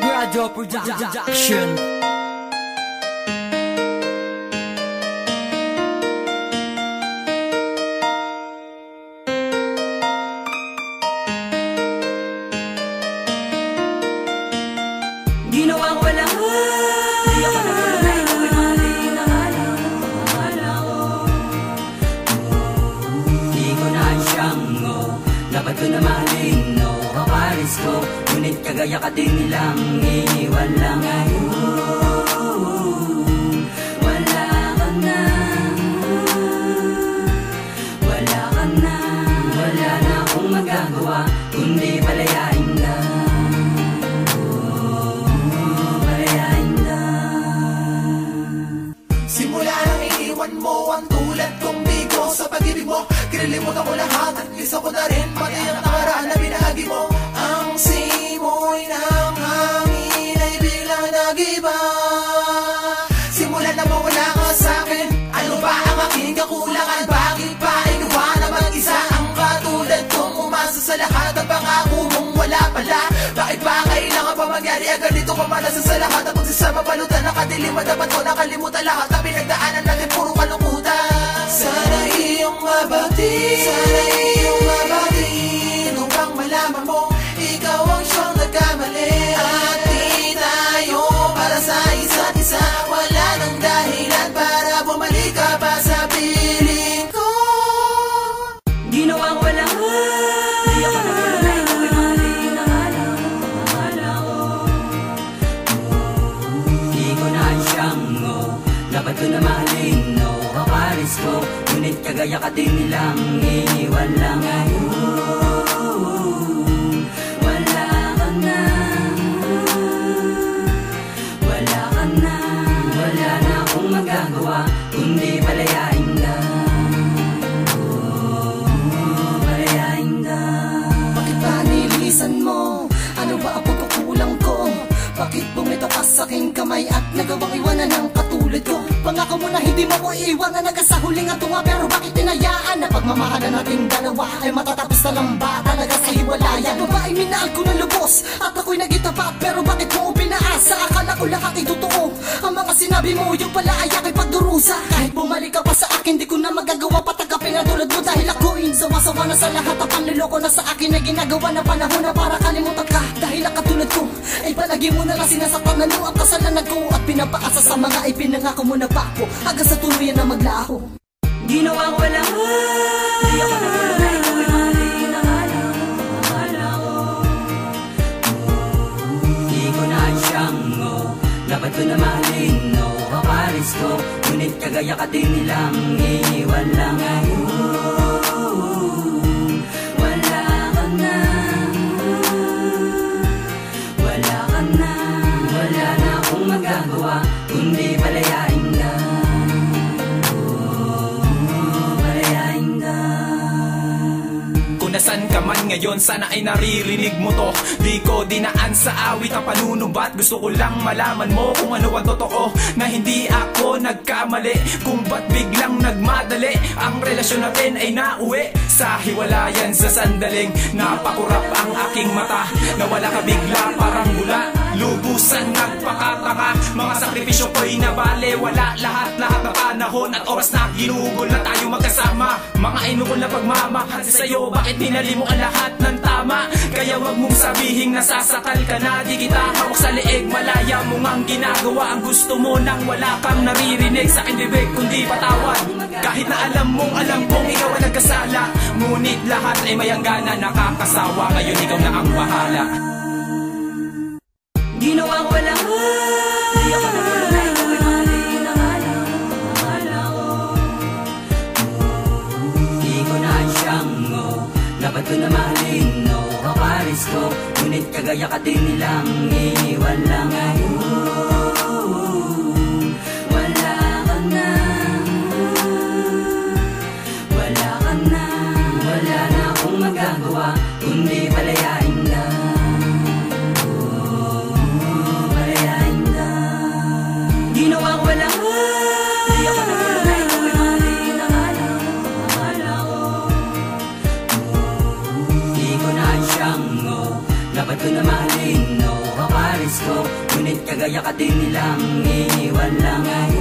Radio Production. Ginawang walang di ako nagulay, gawin mali na akala ko. Di ko na siyang dapat ko na mahalin, kaparis ko. Ngunit kagaya ka din nilang iniwan lang ngayon. Wala ka na, wala ka na, wala na akong magagawa kundi palayain na. Simula nang iniwan mo ang tulad kong bigo sa pag-ibig mo, kinalimutan ko lahat at lisa ko na rin pati ang nakaraan na binahagi mo. Ang simoy ng hangin ay biglang nag-iba. Simula na mawala ka sa'kin, ano ba ang aking kakulangan? Bakit pa ikaw na mag-isa ang katulad kong umasa sa lahat ang pangako mong wala pala? Bakit ba kailangan pa mangyari ang ganito ka malasa sa lahat? At magsasama balutan ng kadiliman, dapat ko nakalimutan lahat na pinagdaanan natin, puro kalungkutan. Sana iyong mabati, sana iyong mabati, upang malaman mo ikaw ang siyang nagkamali. At di tayo para sa isa't isa, wala nang dahilan para bumalik ka pa sa piling ko. Ginawang walang di ako nagulay, gawin mali na akala ko. Di ko na siyang dapat ko na mahalin, kaparis ko. Ngunit kagaya ka din nilang iniwan lang ngayon. Wala ka na, wala ka na, wala na akong magagawa kundi palayain na. Palayain na. Bakit ba nililisan mo? Ano ba ang pagkukulang ko? Bakit bumito ka sa aking kamay at nagawang iwanan ng katulad ko? Pangako mo na hindi mo ko iiwanan hanggang sa huling at tunga, pero bakit tinayaan na pagmamahalan nating dalawa ay matatapos na lang ba talaga sa hiwalayan? Babae, minahal ko na lubos at ako'y nagitapat, pero bakit mo pinaasa? Akala ko lahat ay totoo, ang mga sinabi mo yung pala ay aking pagdurusa. Kahit bumalik ka pa sa akin, di ko na magagawa patagapin na tulad mo, dahil ako'y sawa-sawa na sa lahat ang panliloko na sa akin ay ginagawa na panahon na para kalimutan ka. Dahil ang katulad ko ay palagi mo na lang sinasaktan na ang kasalanan ko at pinapaasa sa mga ipinangako mo na bako hanggang sa tuluyan na maglaho. Ginawang walang di ako nagulay, gawin mali na akala ko. Di ko na siyang dapat ko na mahalin, kaparis ko. Ngunit kagaya ka din nilang iniwan lang ngayon. Wala ka na, wala ka na, wala na akong magagawa kundi palayain na. Palayain na. Kung nasan ka man ngayon, sana ay naririnig mo to. Di ko dinaan sa awit ang panunubat, gusto ko lang malaman mo kung ano ang totoo, na hindi ako nagkamali, kung ba't biglang nagmadali. Ang relasyon natin ay nauwi sa hiwalayan sa sandaling napakurap ang aking mata. Nawala ka bigla parang bula, lubusan nagpakatanga. Mga sakripisyo ko'y nabale, wala lahat na panahon at oras na ginugol na tayo magkasama. Mga inukol na pagmamahal sa'yo, bakit pinali mo ang lahat ng tama? Kaya wag mong sabihing nasasakal ka na, di kita hawak sa leeg, malaya mo ngang ginagawa ang gusto mo nang wala kang naririnig sa aking bibig kundi patawad. Kahit na alam kong ikaw ang nagkasala, ngunit lahat ay mayanggana, nakakasawa. Ngayon ikaw na ang bahala. Ginawang walang di ako nagulay, gawin mali na akala ko. Di ko na siyang dapat ko na mahalin, kaparis ko. Ngunit kagaya ka din nilang iniwan lang ngayon. Wala ka na, wala ka na, wala na akong magagawa kundi palayain na. Palayain na. Ginawang walang di ako nagulay, gawin mali na akala ko. Di ko na siyang dapat ko na mahalin, kaparis paparis ko. Ngunit kagaya ka din nilang iniwan lang.